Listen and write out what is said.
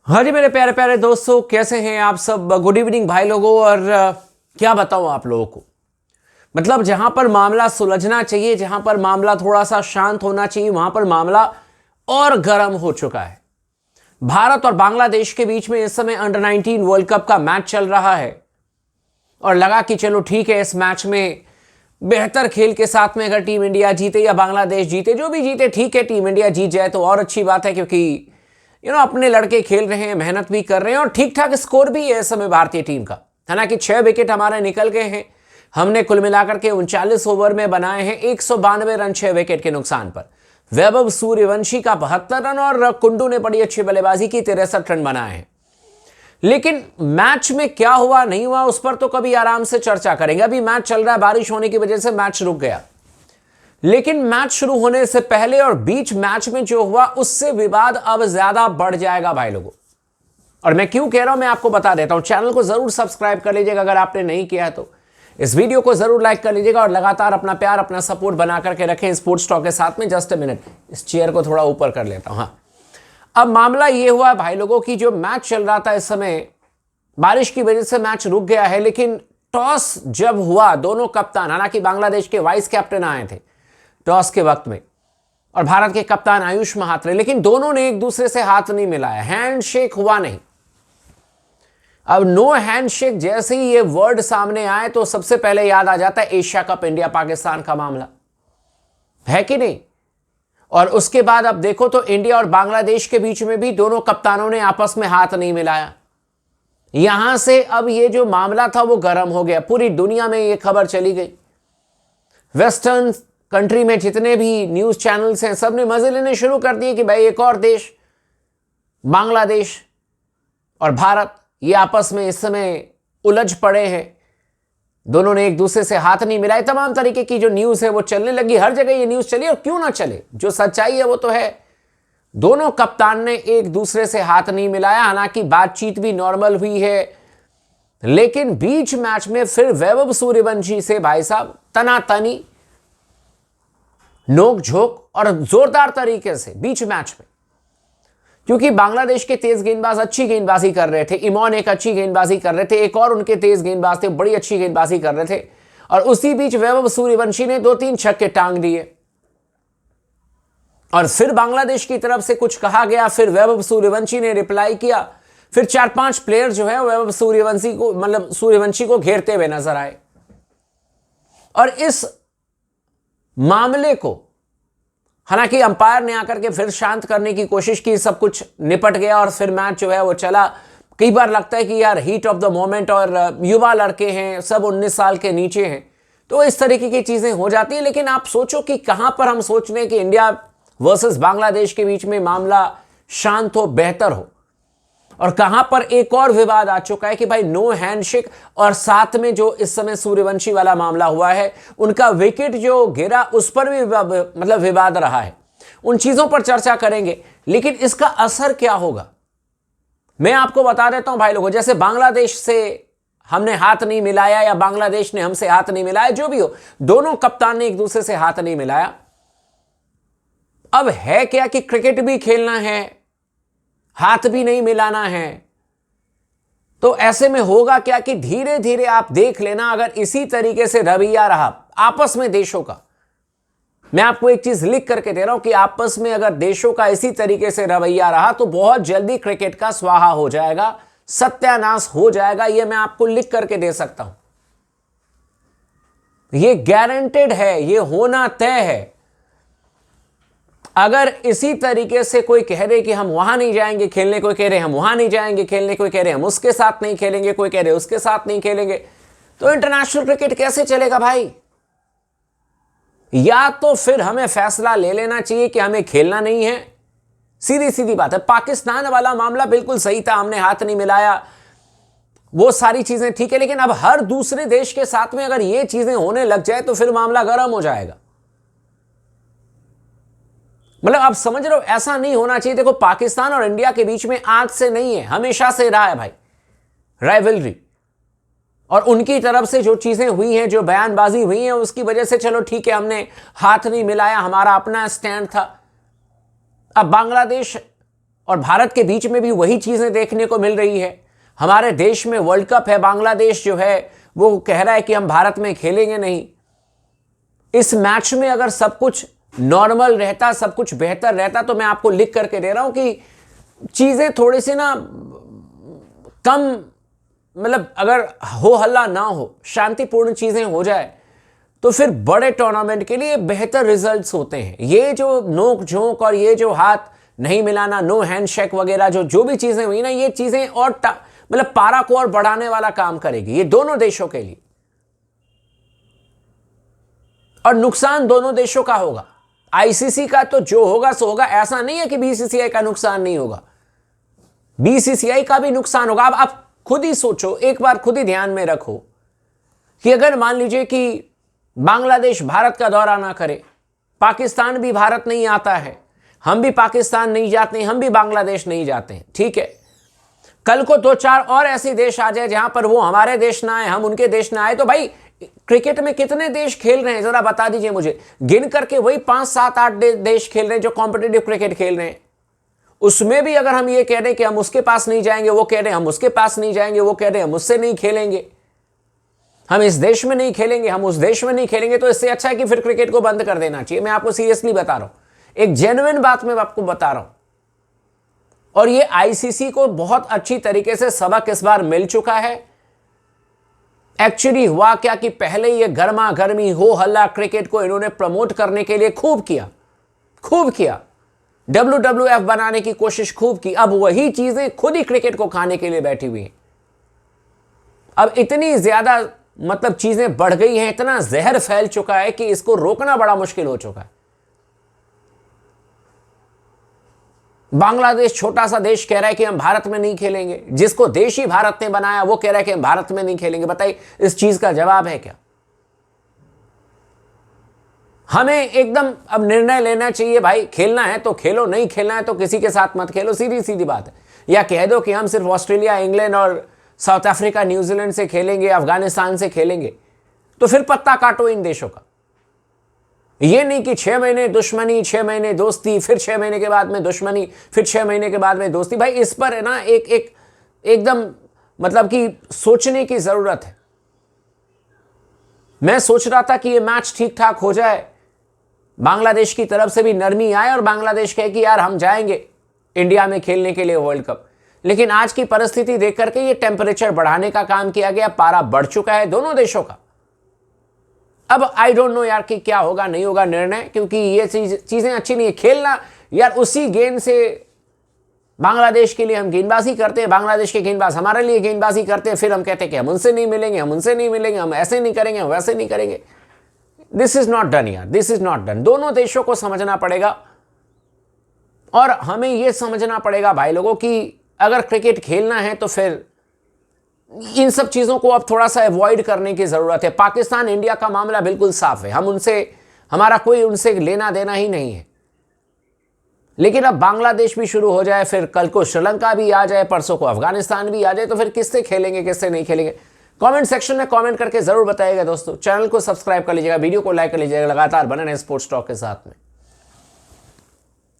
हाँ जी मेरे प्यारे प्यारे दोस्तों, कैसे हैं आप सब। गुड इवनिंग भाई लोगों। और क्या बताऊं आप लोगों को, मतलब जहां पर मामला सुलझना चाहिए, जहां पर मामला थोड़ा सा शांत होना चाहिए, वहां पर मामला और गर्म हो चुका है। भारत और बांग्लादेश के बीच में इस समय अंडर 19 वर्ल्ड कप का मैच चल रहा है और लगा कि चलो ठीक है, इस मैच में बेहतर खेल के साथ में अगर टीम इंडिया जीते या बांग्लादेश जीते, जो भी जीते ठीक है, टीम इंडिया जीत जाए तो और अच्छी बात है, क्योंकि अपने लड़के खेल रहे हैं, मेहनत भी कर रहे हैं और ठीक ठाक स्कोर भी है इस समय भारतीय टीम का। हालांकि 6 विकेट हमारे निकल गए हैं। हमने कुल मिलाकर के 39 ओवर में बनाए हैं 192 रन 6 विकेट के नुकसान पर। वैभव सूर्यवंशी का 72 रन और कुंडू ने बड़ी अच्छी बल्लेबाजी की, 63 रन बनाए हैं। लेकिन मैच में क्या हुआ नहीं हुआ उस पर तो कभी आराम से चर्चा करेंगे। अभी मैच चल रहा है, बारिश होने की वजह से मैच रुक गया, लेकिन मैच शुरू होने से पहले और बीच मैच में जो हुआ उससे विवाद अब ज्यादा बढ़ जाएगा भाई लोगों। और मैं क्यों कह रहा हूं मैं आपको बता देता हूं। चैनल को जरूर सब्सक्राइब कर लीजिएगा अगर आपने नहीं किया है तो। इस वीडियो को जरूर लाइक कर लीजिएगा और लगातार अपना प्यार, अपना सपोर्ट बना करके रखें स्पोर्ट्स टॉक के साथ में। जस्ट अ मिनट, इस चेयर को थोड़ा ऊपर कर लेता हूं। हाँ, अब मामला यह हुआ भाई लोगों की, जो मैच चल रहा था इस समय बारिश की वजह से मैच रुक गया है। लेकिन टॉस जब हुआ, दोनों कप्तान, हालांकि बांग्लादेश के वाइस कैप्टन आए थे टॉस के वक्त में और भारत के कप्तान आयुष महात्रे, लेकिन दोनों ने एक दूसरे से हाथ नहीं मिलाया, हैंडशेक हुआ नहीं। अब नो हैंडशेक जैसे ही ये वर्ड सामने आए तो सबसे पहले याद आ जाता है एशिया कप इंडिया पाकिस्तान का मामला, है कि नहीं। और उसके बाद अब देखो तो इंडिया और बांग्लादेश के बीच में भी दोनों कप्तानों ने आपस में हाथ नहीं मिलाया। यहां से अब ये जो मामला था वो गर्म हो गया, पूरी दुनिया में ये खबर चली गई। वेस्टर्न कंट्री में जितने भी न्यूज चैनल्स हैं सब ने मजे लेने शुरू कर दिए कि भाई एक और देश, बांग्लादेश और भारत, ये आपस में इस समय उलझ पड़े हैं। दोनों ने एक दूसरे से हाथ नहीं मिलाए। तमाम तरीके की जो न्यूज है वो चलने लगी, हर जगह ये न्यूज चली। और क्यों ना चले, जो सच्चाई है वो तो है, दोनों कप्तान ने एक दूसरे से हाथ नहीं मिलाया। हालांकि बातचीत भी नॉर्मल हुई है, लेकिन बीच मैच में फिर वैभव सूर्यवंशी से भाई साहब तनातनी, नोक झोंक और जोरदार तरीके से बीच मैच में। क्योंकि बांग्लादेश के तेज गेंदबाज अच्छी गेंदबाजी कर रहे थे, इमॉन एक अच्छी गेंदबाजी कर रहे थे, एक और उनके तेज गेंदबाज थे बड़ी अच्छी गेंदबाजी कर रहे थे, और उसी बीच वैभव सूर्यवंशी ने 2-3 छक्के टांग दिए। और फिर बांग्लादेश की तरफ से कुछ कहा गया, फिर वैभव सूर्यवंशी ने रिप्लाई किया, फिर 4-5 प्लेयर जो है वैभव सूर्यवंशी को घेरते हुए नजर आए। और इस मामले को हालांकि अंपायर ने आकर के फिर शांत करने की कोशिश की, सब कुछ निपट गया और फिर मैच जो है वो चला। कई बार लगता है कि यार हीट ऑफ द मोमेंट, और युवा लड़के हैं, सब 19 साल के नीचे हैं, तो इस तरीके की चीजें हो जाती है। लेकिन आप सोचो कि कहां पर हम सोच रहे हैं कि इंडिया वर्सेस बांग्लादेश के बीच में मामला शांत हो, बेहतर हो, और कहां पर एक और विवाद आ चुका है कि भाई नो हैंडशेक। और साथ में जो इस समय सूर्यवंशी वाला मामला हुआ है, उनका विकेट जो गिरा उस पर भी मतलब विवाद रहा है। उन चीजों पर चर्चा करेंगे, लेकिन इसका असर क्या होगा मैं आपको बता देता हूं भाई लोगों। जैसे बांग्लादेश से हमने हाथ नहीं मिलाया या बांग्लादेश ने हमसे हाथ नहीं मिलाया, जो भी हो, दोनों कप्तान ने एक दूसरे से हाथ नहीं मिलाया। अब है क्या कि क्रिकेट भी खेलना है, हाथ भी नहीं मिलाना है, तो ऐसे में होगा क्या कि धीरे धीरे आप देख लेना, अगर इसी तरीके से रवैया रहा आपस में देशों का, मैं आपको एक चीज लिख करके दे रहा हूं कि आपस में अगर देशों का इसी तरीके से रवैया रहा तो बहुत जल्दी क्रिकेट का स्वाहा हो जाएगा, सत्यानाश हो जाएगा। यह मैं आपको लिख करके दे सकता हूं, यह गारंटेड है, यह होना तय है। अगर इसी तरीके से कोई कह रहे कि हम वहां नहीं जाएंगे खेलने, कोई कह रहे हम वहां नहीं जाएंगे खेलने, कोई कह रहे हम उसके साथ नहीं खेलेंगे, कोई कह रहे उसके साथ नहीं खेलेंगे, तो इंटरनेशनल क्रिकेट कैसे चलेगा भाई। या तो फिर हमें फैसला ले लेना चाहिए कि हमें खेलना नहीं है, सीधी सीधी बात है। पाकिस्तान वाला मामला बिल्कुल सही था, हमने हाथ नहीं मिलाया, वो सारी चीजें ठीक है, लेकिन अब हर दूसरे देश के साथ में अगर ये चीजें होने लग जाए तो फिर मामला गर्म हो जाएगा। मतलब आप समझ रहे हो, ऐसा नहीं होना चाहिए। देखो, पाकिस्तान और इंडिया के बीच में आज से नहीं है, हमेशा से रहा है भाई राइवलरी, और उनकी तरफ से जो चीजें हुई हैं, जो बयानबाजी हुई है, उसकी वजह से चलो ठीक है हमने हाथ नहीं मिलाया, हमारा अपना स्टैंड था। अब बांग्लादेश और भारत के बीच में भी वही चीजें देखने को मिल रही है। हमारे देश में वर्ल्ड कप है, बांग्लादेश जो है वो कह रहा है कि हम भारत में खेलेंगे नहीं। इस मैच में अगर सब कुछ नॉर्मल रहता, सब कुछ बेहतर रहता, तो मैं आपको लिख करके दे रहा हूं कि चीजें थोड़ी सी ना कम, मतलब अगर हो हल्ला ना हो, शांतिपूर्ण चीजें हो जाए, तो फिर बड़े टूर्नामेंट के लिए बेहतर रिजल्ट्स होते हैं। ये जो नोक झोंक और ये जो हाथ नहीं मिलाना, नो हैंडशेक वगैरह जो भी चीजें हुई ना, ये चीजें और मतलब पारा को और बढ़ाने वाला काम करेगी ये दोनों देशों के लिए, और नुकसान दोनों देशों का होगा। आईसीसी का तो जो होगा सो होगा, ऐसा नहीं है कि बीसीसीआई का नुकसान नहीं होगा, बीसीसीआई का भी नुकसान होगा। अब आप खुद ही सोचो, एक बार खुद ही ध्यान में रखो कि अगर मान लीजिए कि बांग्लादेश भारत का दौरा ना करे, पाकिस्तान भी भारत नहीं आता है, हम भी पाकिस्तान नहीं जाते, हम भी बांग्लादेश नहीं जाते हैं, ठीक है, कल को 2-4 और ऐसे देश आ जाए जहां पर वो हमारे देश ना आए, हम उनके देश ना आए, तो भाई क्रिकेट में कितने देश खेल रहे हैं जरा बता दीजिए मुझे। गिन करके वही 5-7-8 देश खेल रहे हैं जो कॉम्पिटिटिव क्रिकेट खेल रहे हैं। उसमें भी अगर हम ये कह रहे हैं कि हम उसके पास नहीं जाएंगे, वो कह रहे हैं हम उसके पास नहीं जाएंगे, वो कह रहे हैं हम उससे नहीं खेलेंगे, हम इस देश में नहीं खेलेंगे, हम उस देश में नहीं खेलेंगे, तो इससे अच्छा है कि फिर क्रिकेट को बंद कर देना चाहिए। मैं आपको सीरियसली बता रहा हूं, एक जेन्युइन बात मैं आपको बता रहा हूं। और ये आईसीसी को बहुत अच्छी तरीके से सबक इस बार मिल चुका है। एक्चुअली हुआ क्या कि पहले ये गर्मा गर्मी हो हल्ला क्रिकेट को इन्होंने प्रमोट करने के लिए खूब किया, WWF बनाने की कोशिश खूब की। अब वही चीजें खुद ही क्रिकेट को खाने के लिए बैठी हुई हैं। अब इतनी ज्यादा मतलब चीजें बढ़ गई हैं, इतना जहर फैल चुका है कि इसको रोकना बड़ा मुश्किल हो चुका है। बांग्लादेश छोटा सा देश कह रहा है कि हम भारत में नहीं खेलेंगे, जिसको देश ही भारत ने बनाया वो कह रहा है कि हम भारत में नहीं खेलेंगे। बताइए इस चीज का जवाब है क्या? हमें एकदम अब निर्णय लेना चाहिए, भाई खेलना है तो खेलो, नहीं खेलना है तो किसी के साथ मत खेलो, सीधी सीधी बात है। या कह दो कि हम सिर्फ ऑस्ट्रेलिया, इंग्लैंड और साउथ अफ्रीका, न्यूजीलैंड से खेलेंगे, अफगानिस्तान से खेलेंगे, तो फिर पत्ता काटो इन देशों का। ये नहीं कि 6 महीने दुश्मनी, 6 महीने दोस्ती, फिर 6 महीने के बाद में दुश्मनी, फिर 6 महीने के बाद में दोस्ती। भाई इस पर है ना एकदम मतलब कि सोचने की जरूरत है। मैं सोच रहा था कि ये मैच ठीक ठाक हो जाए, बांग्लादेश की तरफ से भी नरमी आए और बांग्लादेश कहे कि यार हम जाएंगे इंडिया में खेलने के लिए वर्ल्ड कप। लेकिन आज की परिस्थिति देख करके ये टेम्परेचर बढ़ाने का काम किया गया, पारा बढ़ चुका है दोनों देशों का। अब आई डोंट नो यार कि क्या होगा नहीं होगा निर्णय, क्योंकि ये चीजें अच्छी नहीं है। खेलना यार उसी गेंद से, बांग्लादेश के लिए हम गेंदबाजी करते हैं, बांग्लादेश के गेंदबाज हमारे लिए गेंदबाजी करते हैं, फिर हम कहते हैं कि हम उनसे नहीं मिलेंगे, हम उनसे नहीं मिलेंगे, हम ऐसे नहीं करेंगे, हम वैसे नहीं करेंगे। दिस इज नॉट डन यार, दिस इज नॉट डन। दोनों देशों को समझना पड़ेगा और हमें यह समझना पड़ेगा भाई लोगों कि अगर क्रिकेट खेलना है तो फिर इन सब चीजों को अब थोड़ा सा अवॉइड करने की जरूरत है। पाकिस्तान इंडिया का मामला बिल्कुल साफ है, हम उनसे, हमारा कोई उनसे लेना देना ही नहीं है। लेकिन अब बांग्लादेश भी शुरू हो जाए, फिर कल को श्रीलंका भी आ जाए, परसों को अफगानिस्तान भी आ जाए, तो फिर किससे खेलेंगे किससे नहीं खेलेंगे? कमेंट सेक्शन में कमेंट करके जरूर बताइएगा दोस्तों। चैनल को सब्सक्राइब कर लीजिएगा, वीडियो को लाइक कर लीजिएगा, लगातार बने रहें स्पोर्ट्स टॉक के साथ में।